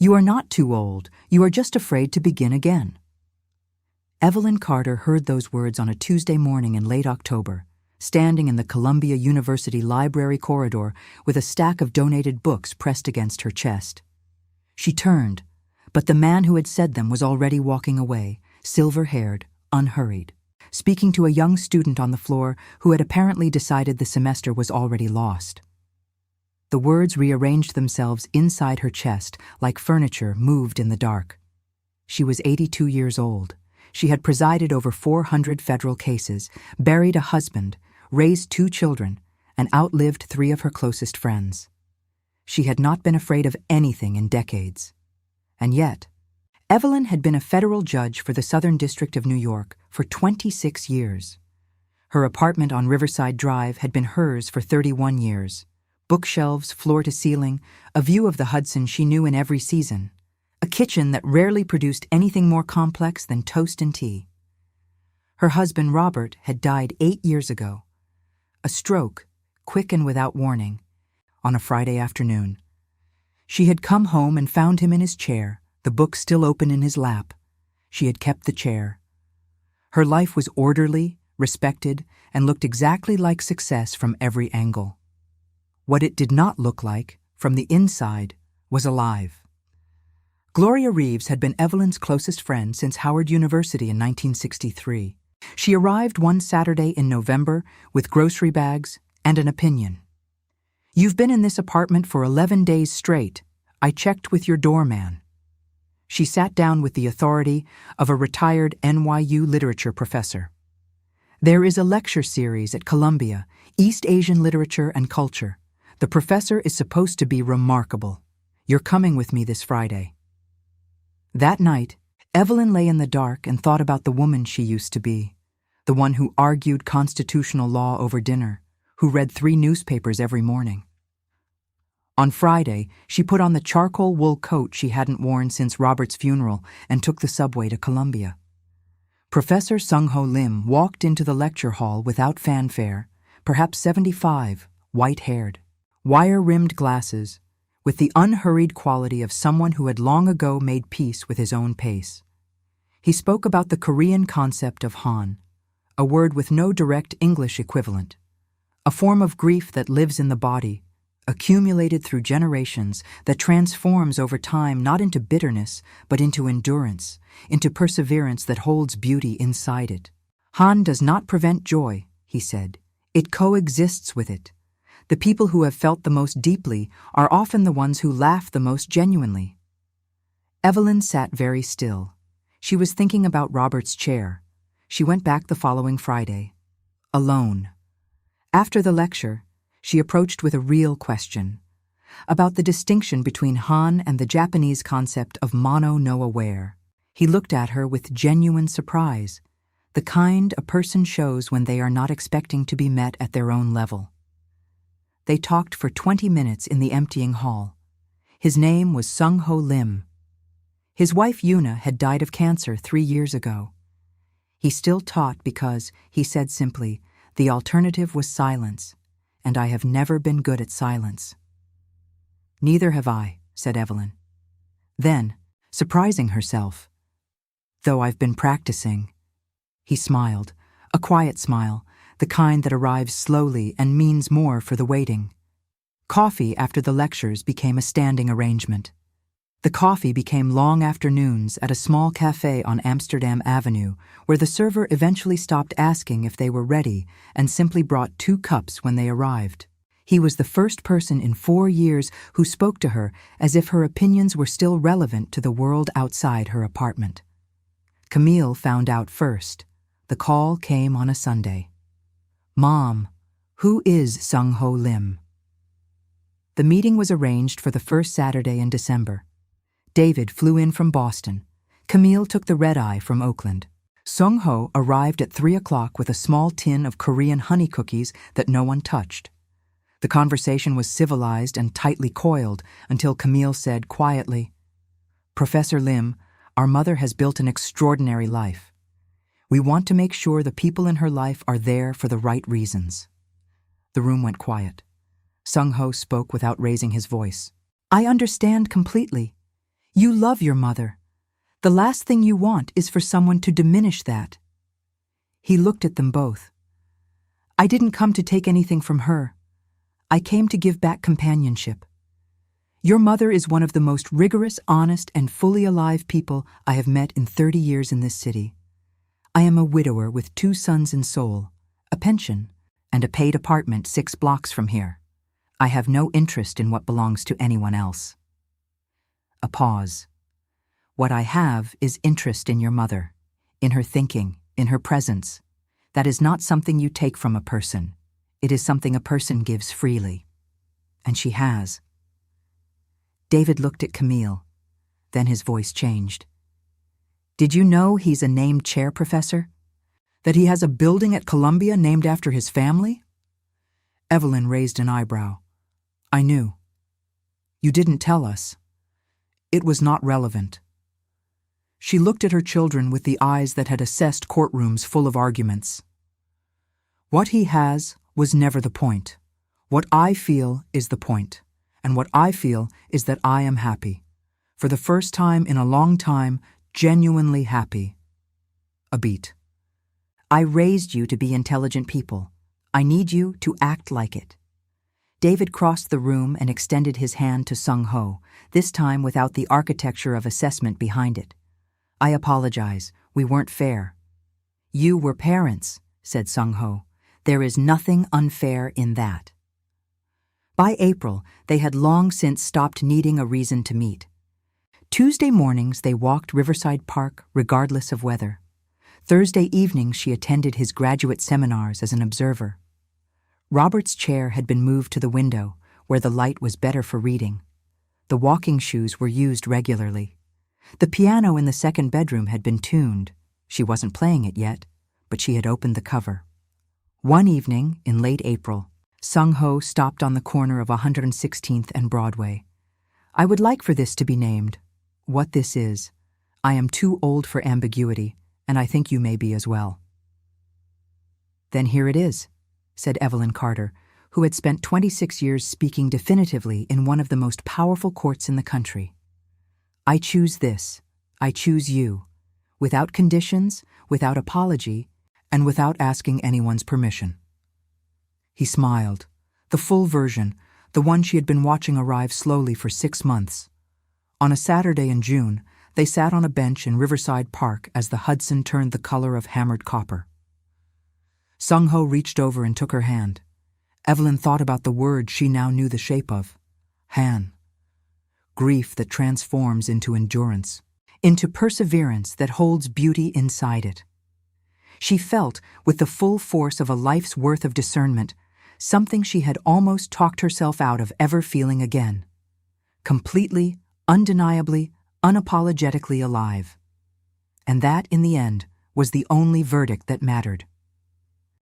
You are not too old, you are just afraid to begin again. Evelyn Carter heard those words on a Tuesday morning in late October, standing in the Columbia University library corridor with a stack of donated books pressed against her chest. She turned, but the man who had said them was already walking away, silver-haired, unhurried, speaking to a young student on the floor who had apparently decided the semester was already lost. The words rearranged themselves inside her chest like furniture moved in the dark. She was 82 years old. She had presided over 400 federal cases, buried a husband, raised 2 children, and outlived 3 of her closest friends. She had not been afraid of anything in decades. And yet, Evelyn had been a federal judge for the Southern District of New York for 26 years. Her apartment on Riverside Drive had been hers for 31 years. Bookshelves floor to ceiling, a view of the Hudson she knew in every season, a kitchen that rarely produced anything more complex than toast and tea. Her husband, Robert, had died 8 years ago. A stroke, quick and without warning, on a Friday afternoon. She had come home and found him in his chair, the book still open in his lap. She had kept the chair. Her life was orderly, respected, and looked exactly like success from every angle. What it did not look like, from the inside, was alive. Gloria Reeves had been Evelyn's closest friend since Howard University in 1963. She arrived one Saturday in November with grocery bags and an opinion. "You've been in this apartment for 11 days straight. I checked with your doorman." She sat down with the authority of a retired NYU literature professor. "There is a lecture series at Columbia, East Asian Literature and Culture. The professor is supposed to be remarkable. You're coming with me this Friday." That night, Evelyn lay in the dark and thought about the woman she used to be, the one who argued constitutional law over dinner, who read 3 newspapers every morning. On Friday, she put on the charcoal wool coat she hadn't worn since Robert's funeral and took the subway to Columbia. Professor Sung-Ho Lim walked into the lecture hall without fanfare, perhaps 75, white-haired, wire-rimmed glasses, with the unhurried quality of someone who had long ago made peace with his own pace. He spoke about the Korean concept of Han, a word with no direct English equivalent, a form of grief that lives in the body, accumulated through generations, that transforms over time not into bitterness, but into endurance, into perseverance that holds beauty inside it. Han does not prevent joy, he said. It coexists with it. The people who have felt the most deeply are often the ones who laugh the most genuinely. Evelyn sat very still. She was thinking about Robert's chair. She went back the following Friday, alone. After the lecture, she approached with a real question about the distinction between Han and the Japanese concept of mono no aware. He looked at her with genuine surprise, the kind a person shows when they are not expecting to be met at their own level. They talked for 20 minutes in the emptying hall. His name was Sung-Ho Lim. His wife Yuna had died of cancer 3 years ago. He still taught because, he said simply, the alternative was silence, and I have never been good at silence. "Neither have I," said Evelyn. Then, surprising herself, "Though I've been practicing." He smiled, a quiet smile, the kind that arrives slowly and means more for the waiting. Coffee after the lectures became a standing arrangement. The coffee became long afternoons at a small cafe on Amsterdam Avenue, where the server eventually stopped asking if they were ready and simply brought 2 cups when they arrived. He was the first person in 4 years who spoke to her as if her opinions were still relevant to the world outside her apartment. Camille found out first. The call came on a Sunday. "Mom, who is Sung-Ho Lim?" The meeting was arranged for the first Saturday in December. David flew in from Boston. Camille took the red-eye from Oakland. Sung-Ho arrived at 3 o'clock with a small tin of Korean honey cookies that no one touched. The conversation was civilized and tightly coiled until Camille said quietly, "Professor Lim, our mother has built an extraordinary life. We want to make sure the people in her life are there for the right reasons." The room went quiet. Sung-Ho spoke without raising his voice. "I understand completely. You love your mother. The last thing you want is for someone to diminish that. He looked at them both. I didn't come to take anything from her. I came to give back companionship. Your mother is one of the most rigorous, honest, and fully alive people I have met in 30 years in this city. I am a widower with 2 sons in Seoul, a pension, and a paid apartment 6 blocks from here. I have no interest in what belongs to anyone else. A pause. What I have is interest in your mother, in her thinking, in her presence. That is not something you take from a person. It is something a person gives freely. And she has. David looked at Camille. Then his voice changed. Did you know he's a named chair professor? That he has a building at Columbia named after his family? Evelyn raised an eyebrow. I knew. You didn't tell us. It was not relevant. She looked at her children with the eyes that had assessed courtrooms full of arguments. What he has was never the point. What I feel is the point. And what I feel is that I am happy. For the first time in a long time, genuinely happy. A beat. I raised you to be intelligent people. I need you to act like it. David crossed the room and extended his hand to Sung-ho, this time without the architecture of assessment behind it. I apologize. We weren't fair. You were parents, said Sung-ho. There is nothing unfair in that. By April, they had long since stopped needing a reason to meet. Tuesday mornings they walked Riverside Park regardless of weather. Thursday evenings she attended his graduate seminars as an observer. Robert's chair had been moved to the window, where the light was better for reading. The walking shoes were used regularly. The piano in the second bedroom had been tuned. She wasn't playing it yet, but she had opened the cover. One evening, in late April, Sung-ho stopped on the corner of 116th and Broadway. I would like for this to be named. What this is. I am too old for ambiguity, and I think you may be as well. Then here it is, said Evelyn Carter, who had spent 26 years speaking definitively in one of the most powerful courts in the country. I choose this. I choose you. Without conditions, without apology, and without asking anyone's permission. He smiled. The full version, the one she had been watching arrive slowly for 6 months. On a Saturday in June, they sat on a bench in Riverside Park as the Hudson turned the color of hammered copper. Sung-ho reached over and took her hand. Evelyn thought about the word she now knew the shape of. Han. Grief that transforms into endurance, into perseverance that holds beauty inside it. She felt, with the full force of a life's worth of discernment, something she had almost talked herself out of ever feeling again. Completely, undeniably, unapologetically alive. And that, in the end, was the only verdict that mattered.